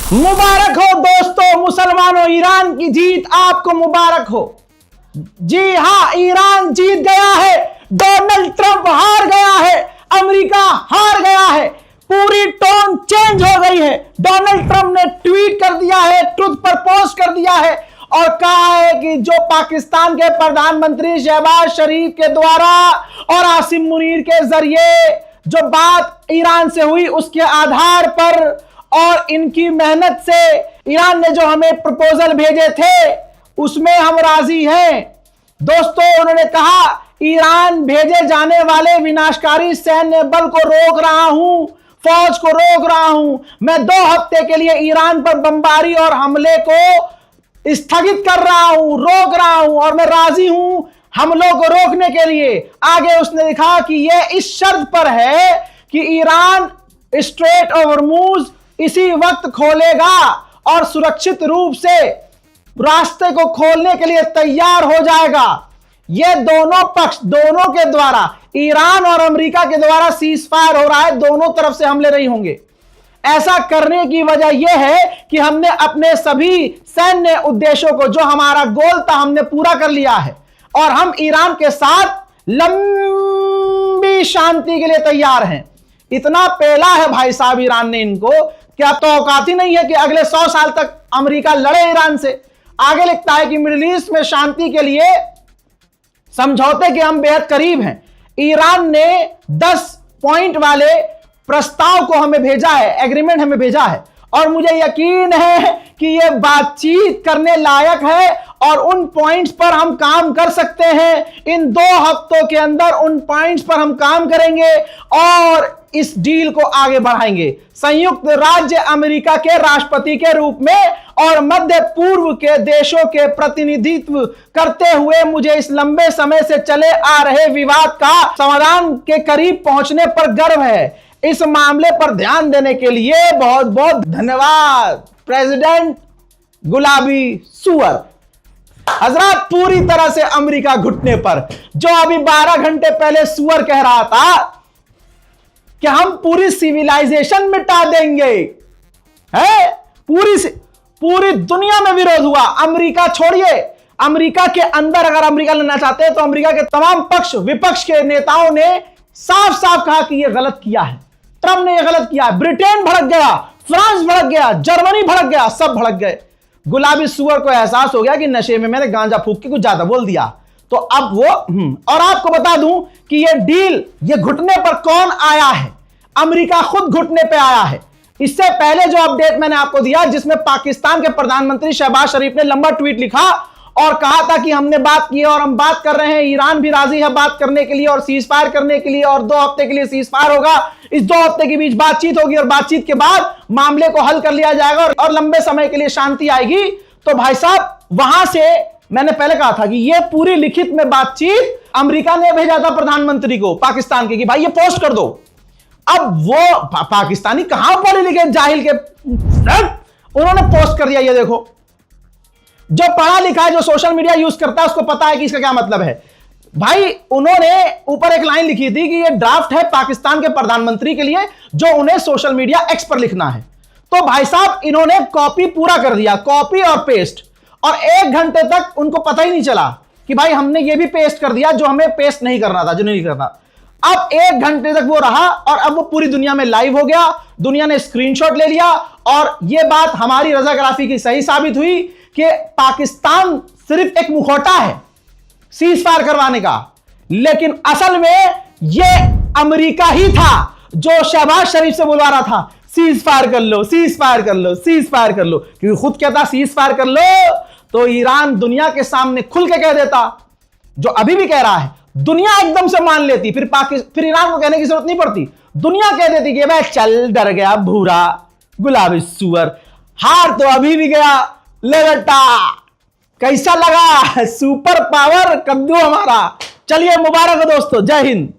मुबारक हो दोस्तों, मुसलमानों, ईरान की जीत आपको मुबारक हो। जी हां, ईरान जीत गया है, डोनाल्ड ट्रंप हार गया है, अमेरिका हार गया है, पूरी टोन चेंज हो गई है। डोनाल्ड ट्रंप ने ट्वीट कर दिया है, ट्रुथ पर पोस्ट कर दिया है और कहा है कि जो पाकिस्तान के प्रधानमंत्री शहबाज शरीफ के द्वारा और आसिम मुनीर के जरिए जो बात ईरान से हुई उसके आधार पर और इनकी मेहनत से ईरान ने जो हमें प्रपोजल भेजे थे उसमें हम राजी हैं। दोस्तों, उन्होंने कहा ईरान भेजे जाने वाले विनाशकारी सैन्य बल को रोक रहा हूं, फौज को रोक रहा हूं। मैं 2 हफ्ते के लिए ईरान पर बमबारी और हमले को स्थगित कर रहा हूं, रोक रहा हूं और मैं राजी हूं हमलों को रोकने के लिए। आगे उसने लिखा कि यह इस शर्त पर है कि ईरान स्ट्रेट ऑफ हॉर्मुज इसी वक्त खोलेगा और सुरक्षित रूप से रास्ते को खोलने के लिए तैयार हो जाएगा। यह दोनों पक्ष, दोनों के द्वारा, ईरान और अमेरिका के द्वारा सीज फायर हो रहा है, दोनों तरफ से हमले नहीं होंगे। ऐसा करने की वजह यह है कि हमने अपने सभी सैन्य उद्देश्यों को, जो हमारा गोल था, हमने पूरा कर लिया है और हम ईरान के साथ लंबी शांति के लिए तैयार हैं। इतना पेला है भाई साहब ईरान ने इनको, क्या तो औकात ही नहीं है कि अगले 100 साल तक अमेरिका लड़े ईरान से। आगे लिखता है कि मिडिल ईस्ट में शांति के लिए समझौते के हम बेहद करीब हैं। ईरान ने 10 पॉइंट वाले प्रस्ताव को हमें भेजा है, एग्रीमेंट हमें भेजा है और मुझे यकीन है कि यह बातचीत करने लायक है और उन पॉइंट्स पर हम काम कर सकते हैं। इन 2 हफ्तों के अंदर उन पॉइंट्स पर हम काम करेंगे और इस डील को आगे बढ़ाएंगे। संयुक्त राज्य अमेरिका के राष्ट्रपति के रूप में और मध्य पूर्व के देशों के प्रतिनिधित्व करते हुए मुझे इस लंबे समय से चले आ रहे विवाद का समाधान के करीब पहुंचने पर गर्व है। इस मामले पर ध्यान देने के लिए बहुत बहुत धन्यवाद प्रेसिडेंट गुलाबी सुअर। हजरत, पूरी तरह से अमेरिका घुटने पर, जो अभी 12 घंटे पहले सुअर कह रहा था कि हम पूरी सिविलाइजेशन मिटा देंगे, है पूरी दुनिया में विरोध हुआ। अमेरिका छोड़िए, अमेरिका के अंदर अगर अमेरिका लेना चाहते हैं तो अमेरिका के तमाम पक्ष विपक्ष के नेताओं ने साफ साफ कहा कि यह गलत किया है, ट्रंप ने यह गलत किया है। ब्रिटेन भड़क गया, फ्रांस भड़क गया, जर्मनी भड़क गया, सब भड़क गए। गुलाबी सुअर को एहसास हो गया कि नशे में मैंने गांजा फूंक के कुछ ज्यादा बोल दिया, तो अब वो और आपको बता दूं कि ये डील, ये घुटने पर कौन आया है? अमेरिका खुद घुटने पे आया है। इससे पहले जो अपडेट मैंने आपको दिया, जिसमें पाकिस्तान के प्रधानमंत्री शहबाज शरीफ ने लंबा ट्वीट लिखा और कहा था कि हमने बात की और हम बात कर रहे हैं, ईरान भी राजी है बात करने के लिए और सीज फायर करने के लिए और 2 हफ्ते के लिए सीज फायर होगा। इस 2 हफ्ते के बीच बातचीत होगी और बातचीत के बाद मामले को हल कर लिया जाएगा और लंबे समय के लिए शांति आएगी। तो भाई साहब, वहां से मैंने पहले कहा था कि यह पूरी लिखित में बातचीत अमेरिका ने भेजा था प्रधानमंत्री को पाकिस्तान के कि भाई ये पोस्ट कर दो। अब वो पाकिस्तानी कहां पढ़े लिखे जाहिल के, उन्होंने पोस्ट कर दिया। ये देखो, जो पढ़ा लिखा है, जो सोशल मीडिया यूज करता है, उसको पता है कि इसका क्या मतलब है। भाई, उन्होंने ऊपर एक लाइन लिखी थी कि ये ड्राफ्ट है पाकिस्तान के प्रधानमंत्री के लिए, जो उन्हें सोशल मीडिया एक्स पर लिखना है। तो भाई साहब, इन्होंने कॉपी पूरा कर दिया, कॉपी और पेस्ट, और 1 घंटे तक उनको पता ही नहीं चला कि भाई हमने ये भी पेस्ट कर दिया जो हमें पेस्ट नहीं करना था, जो नहीं करना। अब 1 घंटे तक वो रहा और अब वो पूरी दुनिया में लाइव हो गया, दुनिया ने स्क्रीनशॉट ले लिया और ये बात हमारी रजाकाराफी की सही साबित हुई कि पाकिस्तान सिर्फ एक मुखौटा है सीज फायर करवाने का, लेकिन असल में ये अमेरिका ही था जो शहबाज शरीफ से बुलवा रहा था, सीज फायर कर लो, सीज फायर कर लो, सीज फायर कर लो, क्योंकि खुद कहता सीज फायर कर लो तो ईरान दुनिया के सामने खुल के कह देता, जो अभी भी कह रहा है। दुनिया एकदम से मान लेती, फिर ईरान को कहने की जरूरत नहीं पड़ती, दुनिया कह देती कि भाई चल, डर गया भूरा गुलाबी सुअर, हार तो अभी भी गया। ले बेटा, कैसा लगा सुपर पावर कद्दू हमारा। चलिए, मुबारक हो दोस्तों, जय हिंद।